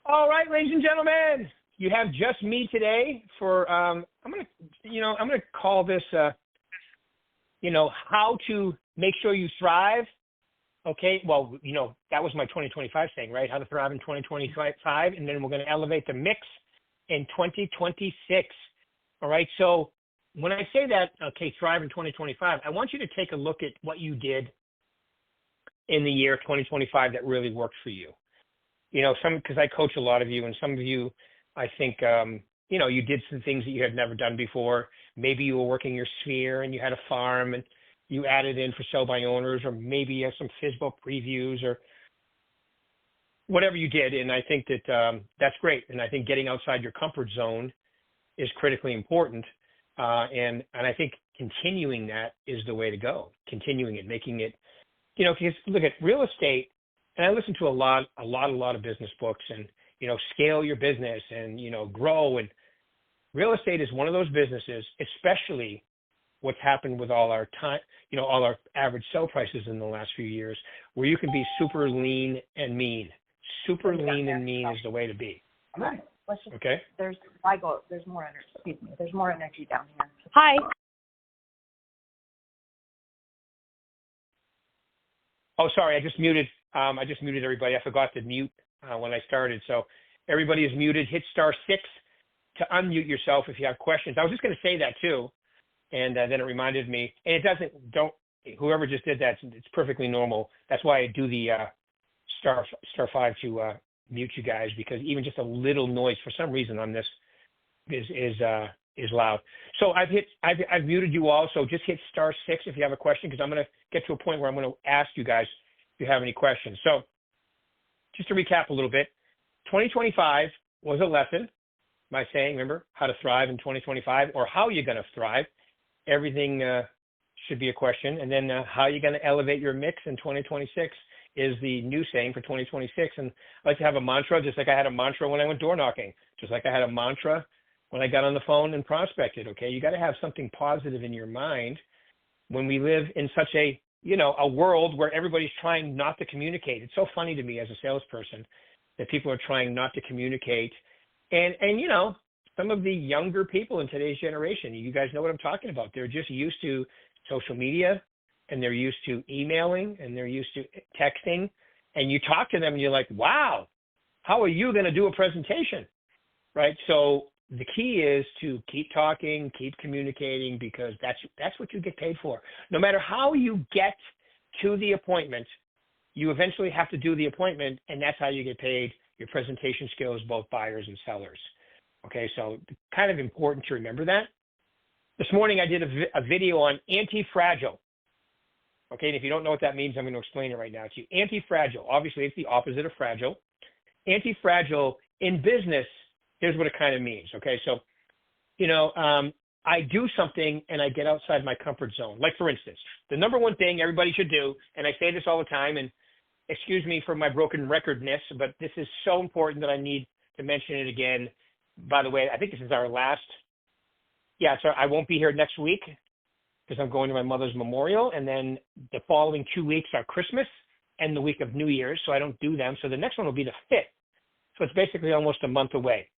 All right, ladies and gentlemen, you have just me today for I'm gonna call this how to make sure you thrive. Okay, well, that was my 2025 saying, right? How to thrive in 2025, and then we're going to elevate the mix in 2026. All right, so when I say that, okay, thrive in 2025, I want you to take a look at what you did in the year 2025 that really worked for you. Because I coach a lot of you, and some of you, I think, you did some things that you had never done before. Maybe you were working your sphere and you had a farm and you added in for sell by owners, or maybe you have some FISBO previews or whatever you did. And I think that that's great. And I think getting outside your comfort zone is critically important. And I think continuing that is the way to go. Continuing it, making it, because look at real estate. And I listen to a lot of business books and, scale your business and, grow. And real estate is one of those businesses, especially what's happened with all our time, all our average sell prices in the last few years, where you can be super lean and mean. Super lean and mean is the way to be. Right. Let's just, okay. There's more energy. Excuse me. There's more energy down here. Hi. Oh, sorry. I just muted everybody. I forgot to mute when I started. So everybody is muted. Hit *6 to unmute yourself if you have questions. I was just going to say that too. And then it reminded me, and whoever just did that, it's perfectly normal. That's why I do the *5 to mute you guys, because even just a little noise for some reason on this is loud. So I've muted you all. So just hit *6 if you have a question, because I'm going to get to a point where I'm going to ask you guys if you have any questions. So just to recap a little bit, 2025 was a lesson by saying, remember, how to thrive in 2025, or how you're going to thrive. Everything should be a question. And then how you're going to elevate your mix in 2026 is the new saying for 2026. And I like to have a mantra, just like I had a mantra when I went door knocking, just like I had a mantra when I got on the phone and prospected. Okay, you got to have something positive in your mind when we live in such a world where everybody's trying not to communicate. It's so funny to me as a salesperson that people are trying not to communicate. And some of the younger people in today's generation, you guys know what I'm talking about. They're just used to social media, and they're used to emailing, and they're used to texting. And you talk to them and you're like, wow, how are you going to do a presentation? Right? So the key is to keep talking, keep communicating, because that's what you get paid for. No matter how you get to the appointment, you eventually have to do the appointment, and that's how you get paid. Your presentation skills, both buyers and sellers. Okay, so kind of important to remember that. This morning I did a video on anti-fragile. Okay, and if you don't know what that means, I'm going to explain it right now to you. Anti-fragile, obviously it's the opposite of fragile. Anti-fragile in business, here's what it kind of means. Okay, so, I do something and I get outside my comfort zone. Like, for instance, the number one thing everybody should do, and I say this all the time, and excuse me for my broken recordness, but this is so important that I need to mention it again. By the way, I think this is our last. Yeah, so I won't be here next week because I'm going to my mother's memorial. And then the following 2 weeks are Christmas and the week of New Year's. So I don't do them. So the next one will be the 5th. So it's basically almost a month away.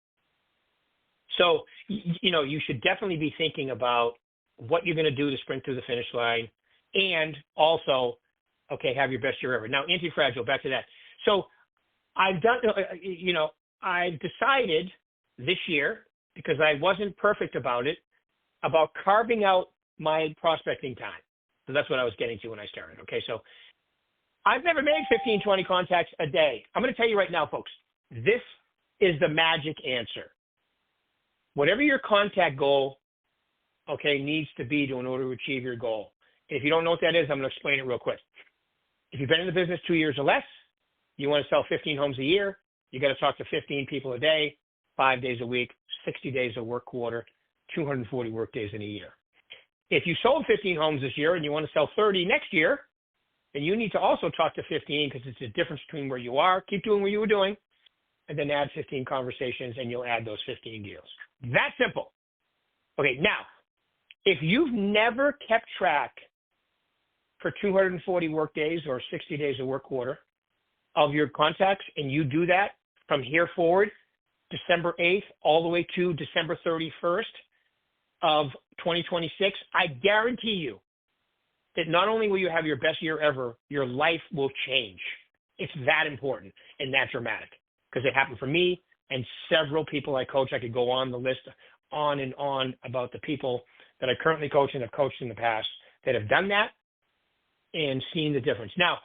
So, you should definitely be thinking about what you're going to do to sprint through the finish line, and also, okay, have your best year ever. Now, anti-fragile, back to that. So I've decided this year, because I wasn't perfect about it, about carving out my prospecting time. So that's what I was getting to when I started. Okay, so I've never made 15, 20 contacts a day. I'm going to tell you right now, folks, this is the magic answer. Whatever your contact goal, okay, needs to be in order to achieve your goal. If you don't know what that is, I'm going to explain it real quick. If you've been in the business 2 years or less, you want to sell 15 homes a year, you got to talk to 15 people a day, 5 days a week, 60 days a work quarter, 240 work days in a year. If you sold 15 homes this year and you want to sell 30 next year, then you need to also talk to 15, because it's the difference between where you are, keep doing what you were doing, and then add 15 conversations, and you'll add those 15 deals. That simple. Okay, now, if you've never kept track for 240 work days or 60 days a work quarter of your contacts, and you do that from here forward, December 8th, all the way to December 31st of 2026, I guarantee you that not only will you have your best year ever, your life will change. It's that important and that dramatic because it happened for me and several people I coach. I could go on the list on and on about the people that I currently coach and have coached in the past that have done that and seen the difference. Now,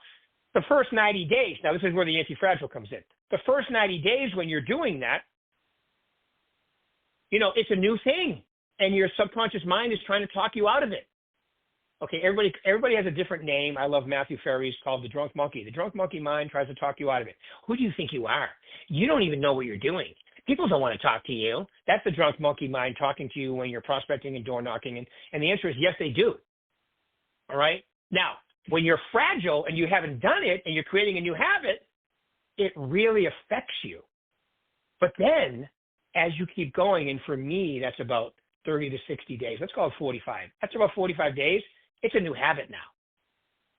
the first 90 days, now this is where the anti-fragile comes in. The first 90 days when you're doing that, it's a new thing and your subconscious mind is trying to talk you out of it. Okay, everybody has a different name. I love Matthew Ferry's called the drunk monkey. The drunk monkey mind tries to talk you out of it. Who do you think you are? You don't even know what you're doing. People don't want to talk to you. That's the drunk monkey mind talking to you when you're prospecting and door knocking. And the answer is yes, they do. All right? Now, when you're fragile and you haven't done it and you're creating a new habit, it really affects you. But then as you keep going, and for me, that's about 30 to 60 days. Let's call it 45. That's about 45 days. It's a new habit now.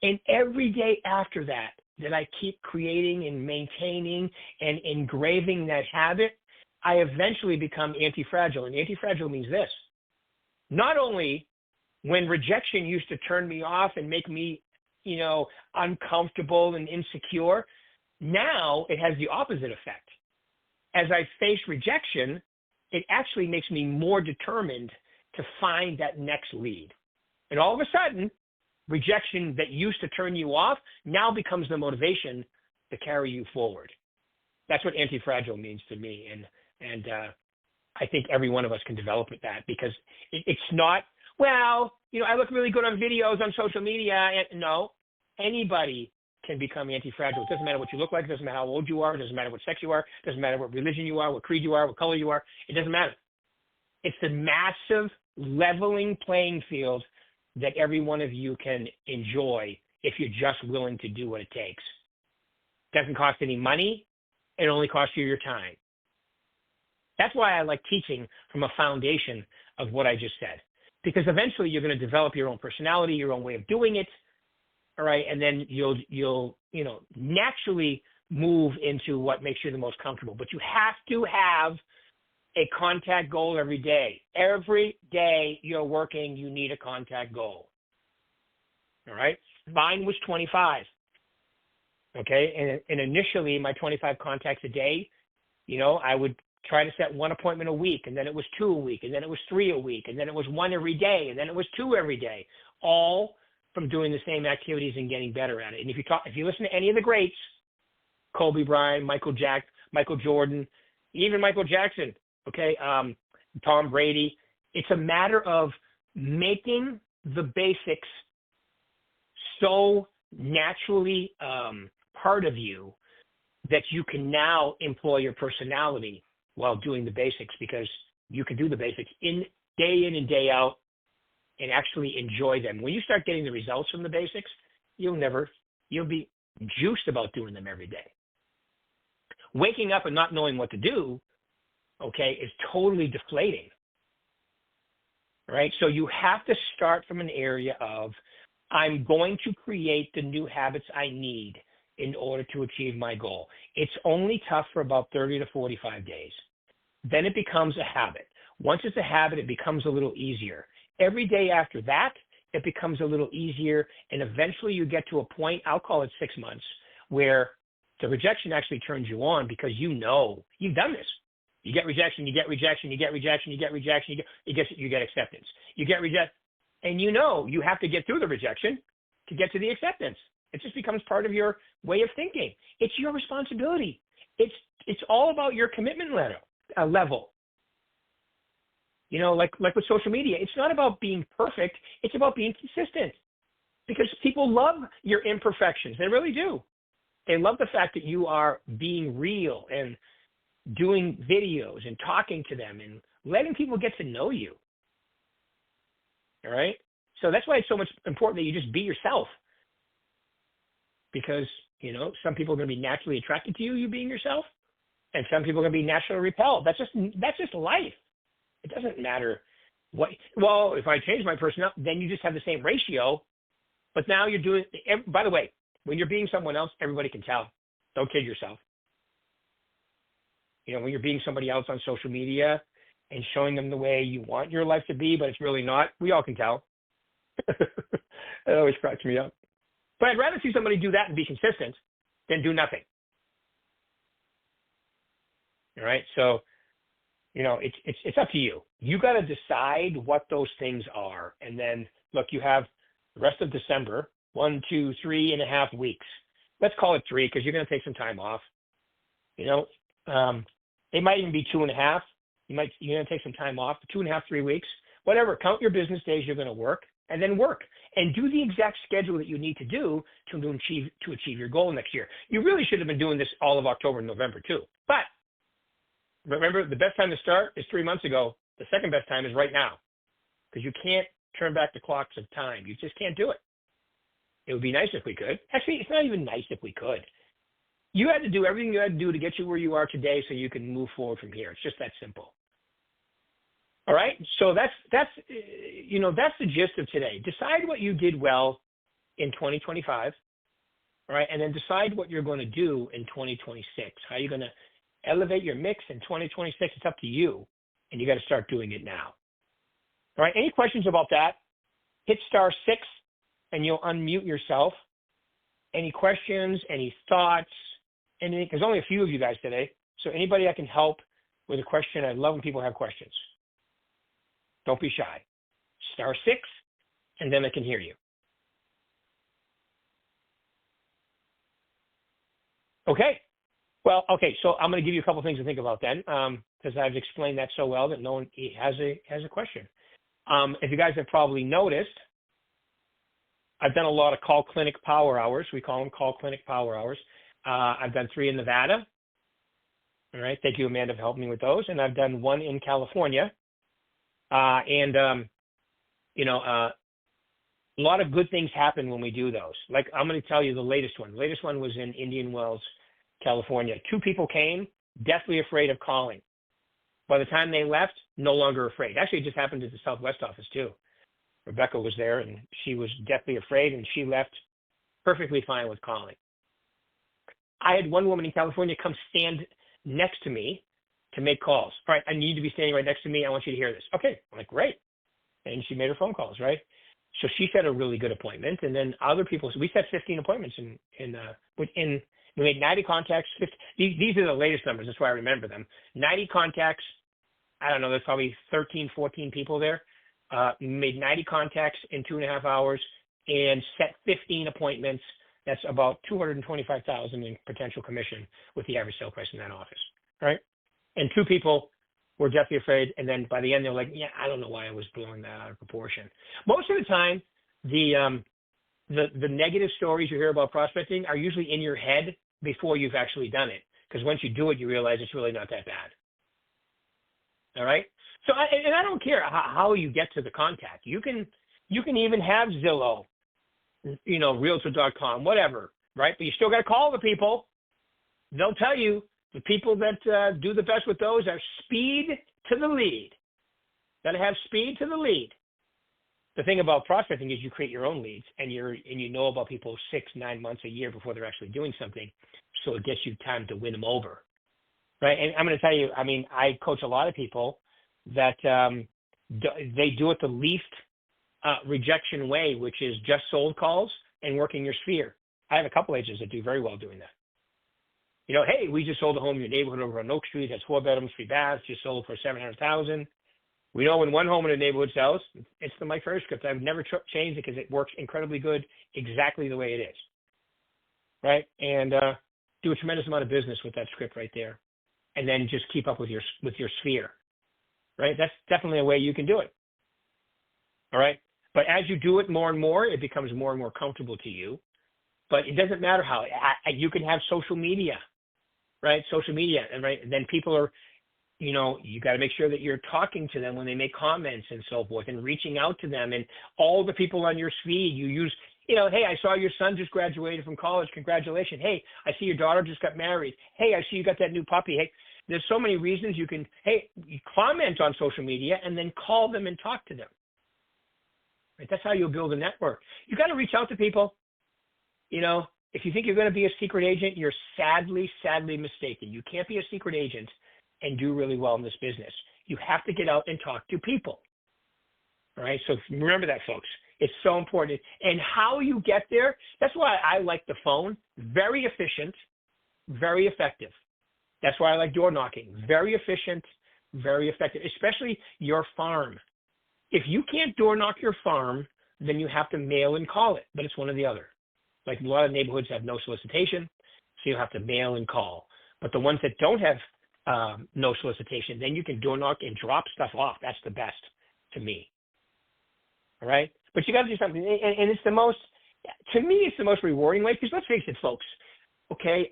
And every day after that I keep creating and maintaining and engraving that habit, I eventually become anti-fragile. And anti-fragile means this. Not only when rejection used to turn me off and make me, uncomfortable and insecure, now it has the opposite effect. As I face rejection, it actually makes me more determined to find that next lead. And all of a sudden, rejection that used to turn you off now becomes the motivation to carry you forward. That's what anti-fragile means to me. And I think every one of us can develop with that because it's not, I look really good on videos on social media. No, anybody can become anti-fragile. It doesn't matter what you look like. It doesn't matter how old you are. It doesn't matter what sex you are. It doesn't matter what religion you are, what creed you are, what color you are. It doesn't matter. It's the massive leveling playing field that every one of you can enjoy if you're just willing to do what it takes. It doesn't cost any money. It only costs you your time. That's why I like teaching from a foundation of what I just said, because eventually you're going to develop your own personality, your own way of doing it. All right. And then you'll naturally move into what makes you the most comfortable, but you have to have a contact goal every day. Every day you're working, you need a contact goal. All right. Mine was 25. Okay. And initially my 25 contacts a day, I would try to set one appointment a week, and then it was 2 a week, and then it was 3 a week, and then it was 1 every day, and then it was 2 every day, all from doing the same activities and getting better at it. And if you listen to any of the greats, Kobe Bryant, Michael Jordan, even Michael Jackson, okay, Tom Brady, it's a matter of making the basics so naturally part of you that you can now employ your personality while doing the basics, because you can do the basics in and day out and actually enjoy them. When you start getting the results from the basics, you'll be juiced about doing them every day. Waking up and not knowing what to do, okay, is totally deflating, right? So you have to start from an area of, I'm going to create the new habits I need in order to achieve my goal. It's only tough for about 30 to 45 days. Then it becomes a habit. Once it's a habit, it becomes a little easier. Every day after that, it becomes a little easier, and eventually you get to a point, I'll call it 6 months, where the rejection actually turns you on because you've done this. You get rejection, you get rejection, you get rejection, you get rejection, you get acceptance. You get rejection, and you have to get through the rejection to get to the acceptance. It just becomes part of your way of thinking. It's your responsibility. It's all about your commitment level. Like with social media, it's not about being perfect. It's about being consistent, because people love your imperfections. They really do. They love the fact that you are being real and doing videos and talking to them and letting people get to know you. All right. So that's why it's so much important that you just be yourself, because, some people are going to be naturally attracted to you being yourself, and some people are going to be naturally repelled. That's just life. It doesn't matter if I change my personality, then you just have the same ratio, but now you're doing, by the way, when you're being someone else, everybody can tell. Don't kid yourself. when you're being somebody else on social media and showing them the way you want your life to be, but it's really not. We all can tell. It always cracks me up. But I'd rather see somebody do that and be consistent than do nothing. All right. So, it's up to you. You got to decide what those things are. And then look, you have the rest of December, 1, 2, 3.5 weeks. Let's call it 3 because you're going to take some time off. It might even be 2.5. You're going to take some time off, 2.5, 3 weeks, whatever. Count your business days you're going to work and then work and do the exact schedule that you need to do to achieve your goal next year. You really should have been doing this all of October and November too. But remember, the best time to start is 3 months ago. The second best time is right now because you can't turn back the clocks of time. You just can't do it. It would be nice if we could. Actually, it's not even nice if we could. You had to do everything you had to do to get you where you are today so you can move forward from here. It's just that simple. All right? So that's the gist of today. Decide what you did well in 2025, all right? And then decide what you're going to do in 2026. How you're going to elevate your mix in 2026. It's up to you, and you got to start doing it now. All right? Any questions about that? Hit *6, and you'll unmute yourself. Any questions, any thoughts, anything? There's only a few of you guys today, so anybody I can help with a question, I love when people have questions. Don't be shy. *6, and then I can hear you. Okay. Well, okay, so I'm going to give you a couple things to think about then, because I've explained that so well that no one has a question. If you guys have probably noticed, I've done a lot of call clinic power hours. We call them call clinic power hours. I've done 3 in Nevada. All right. Thank you, Amanda, for helping me with those. And I've done 1 in California. A lot of good things happen when we do those. Like I'm going to tell you the latest one. The latest one was in Indian Wells, California. 2 people came, deathly afraid of calling. By the time they left, no longer afraid. Actually, it just happened at the Southwest office too. Rebecca was there and she was deathly afraid and she left perfectly fine with calling. I had one woman in California come stand next to me to make calls. All right, I need to be standing right next to me. I want you to hear this. Okay, I'm like, great. And she made her phone calls, right? So she set a really good appointment. And then other people, so we set 15 appointments we made 90 contacts. These are the latest numbers. That's why I remember them. 90 contacts. I don't know, there's probably 13, 14 people there. Made 90 contacts in 2.5 hours and set 15 appointments. That's about $225,000 in potential commission with the average sale price in that office, right? And 2 people were deathly afraid. And then by the end, they're like, yeah, I don't know why I was blowing that out of proportion. Most of the time, the negative stories you hear about prospecting are usually in your head before you've actually done it. Because once you do it, you realize it's really not that bad. All right. So I don't care how you get to the contact. You can even have Zillow, Realtor.com, whatever, right? But you still got to call the people. They'll tell you the people that do the best with those are speed to the lead. Got to have speed to the lead. The thing about prospecting is you create your own leads, and you know about people 6, 9 months, a year before they're actually doing something, so it gets you time to win them over, right? And I'm going to tell you, I mean, I coach a lot of people that they do it the least rejection way, which is just sold calls and working your sphere. I have a couple agents that do very well doing that. Hey, we just sold a home in your neighborhood over on Oak Street. Has 4 bedrooms, 3 baths. Just sold for $700,000. We know when one home in a neighborhood sells, it's the Mike Ferry script. I've never changed it because it works incredibly good, exactly the way it is, right? And do a tremendous amount of business with that script right there, and then just keep up with your sphere, right? That's definitely a way you can do it. All right, but as you do it more and more, it becomes more and more comfortable to you. But it doesn't matter how. You can have social media, right? Social media, and right, and then people are. You got to make sure that you're talking to them when they make comments and so forth and reaching out to them and all the people on your feed. You use, hey, I saw your son just graduated from college. Congratulations. Hey, I see your daughter just got married. Hey, I see you got that new puppy. Hey, there's so many reasons you can, you comment on social media and then call them and talk to them. Right? That's how you'll build a network. You got to reach out to people. If you think you're going to be a secret agent, you're sadly mistaken. You can't be a secret agent and do really well in this business. You have to get out and talk to people. All right. So remember that, folks. It's so important. And how you get there, that's why I like the phone. Very efficient, very effective. That's why I like door knocking. Very efficient, very effective, especially your farm. If you can't door knock your farm, then you have to mail and call it, but it's one or the other. Like a lot of neighborhoods have no solicitation, so you have to mail and call. But the ones that don't have no solicitation, then you can door knock and drop stuff off. That's the best to me. All right? But you got to do something. And it's the most, to me, it's the most rewarding way, because let's face it, folks, okay?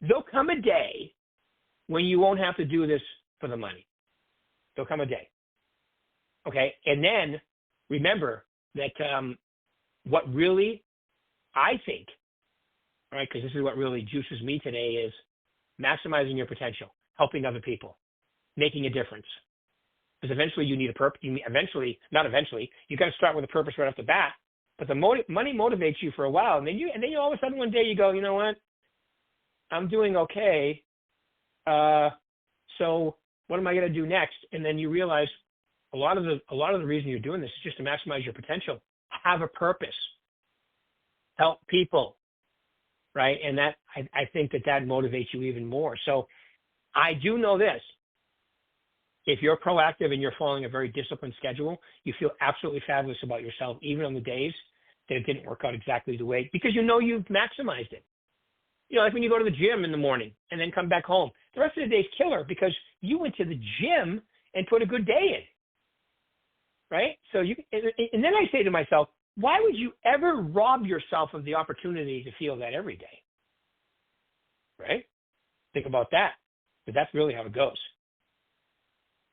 There'll come a day when you won't have to do this for the money. There'll come a day. Okay? And then remember that what really, I think, right, because this is what really juices me today, is maximizing your potential, helping other people, making a difference. Because eventually you need a purpose. You got to start with a purpose right off the bat. But the money motivates you for a while, and then you all of a sudden one day you go, you know what? I'm doing okay. So what am I going to do next? And then you realize a lot of the reason you're doing this is just to maximize your potential, have a purpose, help people, right? And that I think that motivates you even more. So I do know this. If you're proactive and you're following a very disciplined schedule, you feel absolutely fabulous about yourself, even on the days that it didn't work out exactly the way, because you know you've maximized it. You know, like when you go to the gym in the morning and then come back home, the rest of the day's killer because you went to the gym and put a good day in, right? So and then I say to myself, why would you ever rob yourself of the opportunity to feel that every day, right? Think about that, because that's really how it goes.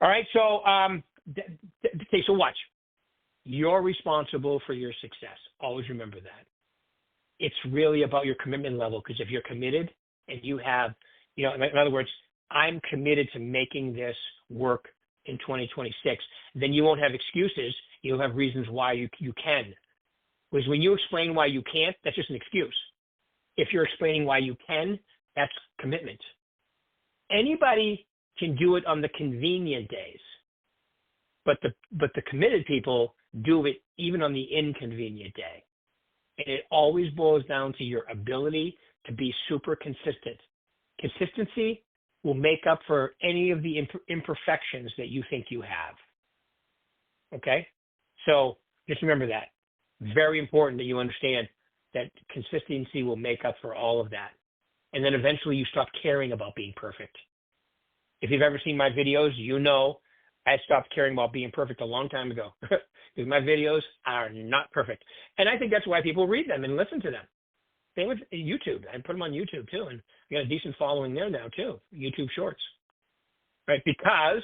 All right, so okay, so watch. You're responsible for your success. Always remember that. It's really about your commitment level, because if you're committed and you have, you know, in other words, I'm committed to making this work in 2026, then you won't have excuses. You'll have reasons why you can. Because when you explain why you can't, that's just an excuse. If you're explaining why you can, that's commitment. Anybody can do it on the convenient days, but the committed people do it even on the inconvenient day. And it always boils down to your ability to be super consistent. Consistency will make up for any of the imperfections that you think you have. Okay? So just remember that. Very important that you understand that consistency will make up for all of that. And then eventually you stop caring about being perfect. If you've ever seen my videos, you know I stopped caring about being perfect a long time ago, because my videos are not perfect. And I think that's why people read them and listen to them. Same with YouTube. I put them on YouTube too, and I got a decent following there now too, YouTube Shorts, right? Because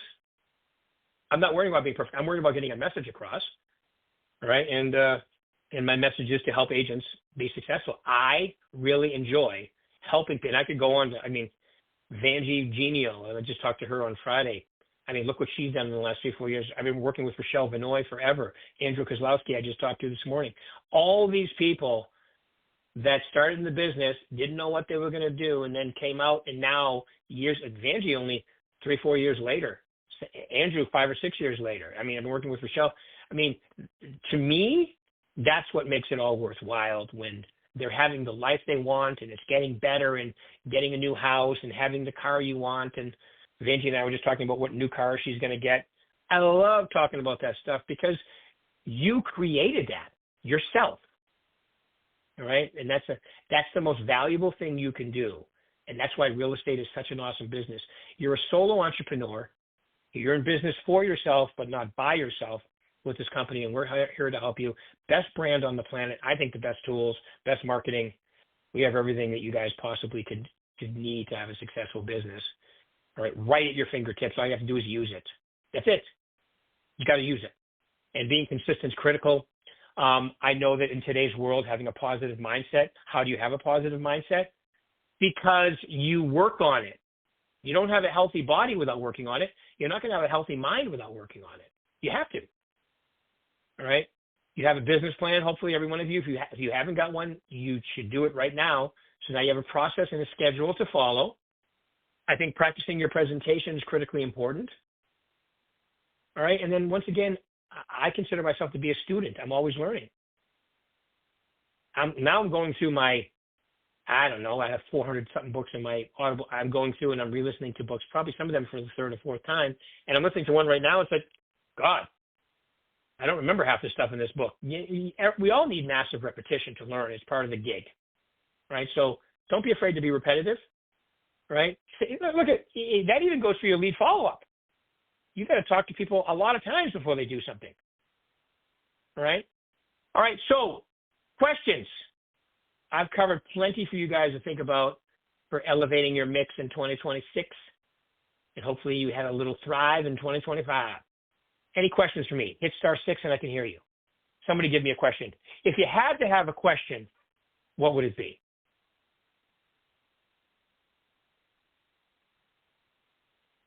I'm not worrying about being perfect. I'm worried about getting a message across, right? And my message is to help agents be successful. I really enjoy helping people. And I could go on to, Vanjie Genial, I just talked to her on Friday. Look what she's done in the last 3-4 years. I've been working with Rochelle Vinoy forever. Andrew Kozlowski, I just talked to this morning. All these people that started in the business, didn't know what they were going to do, and then came out, and now Vanjie only 3-4 years later. Andrew 5 or 6 years later. I've been working with Rochelle. To me, that's what makes it all worthwhile, when they're having the life they want, and it's getting better, and getting a new house, and having the car you want. And Vanjie and I were just talking about what new car she's going to get. I love talking about that stuff, because you created that yourself. All right. And that's the most valuable thing you can do. And that's why real estate is such an awesome business. You're a solo entrepreneur. You're in business for yourself, but not by yourself with this company. And we're here to help you. Best brand on the planet. I think the best tools, best marketing. We have everything that you guys possibly could need to have a successful business. All right. Right at your fingertips. All you have to do is use it. That's it. You got to use it. And being consistent is critical. I know that in today's world, having a positive mindset, how do you have a positive mindset? Because you work on it. You don't have a healthy body without working on it. You're not going to have a healthy mind without working on it. You have to. All right. You have a business plan. Hopefully, every one of you, if you haven't got one, you should do it right now. So now you have a process and a schedule to follow. I think practicing your presentation is critically important. All right. And then once again, I consider myself to be a student. I'm always learning. I'm going through my, I don't know, I have 400 something books in my Audible. I'm going through and I'm re-listening to books, probably some of them for the third or fourth time. And I'm listening to one right now. It's like, God, I don't remember half the stuff in this book. We all need massive repetition to learn. It's part of the gig, right? So don't be afraid to be repetitive, right? Look at that. Even goes for your lead follow-up. You got to talk to people a lot of times before they do something, right? All right. So questions. I've covered plenty for you guys to think about for elevating your mix in 2026, and hopefully you had a little thrive in 2025. Any questions for me? Hit *6 and I can hear you. Somebody give me a question. If you had to have a question, what would it be?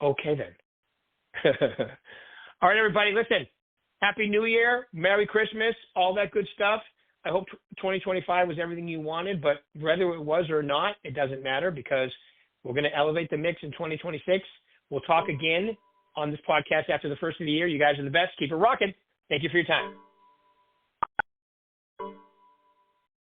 Okay, then. All right, everybody, listen. Happy New Year, Merry Christmas, all that good stuff. I hope 2025 was everything you wanted, but whether it was or not, it doesn't matter because we're going to elevate the mix in 2026. We'll talk again on this podcast after the first of the year. You guys are the best. Keep it rocking. Thank you for your time.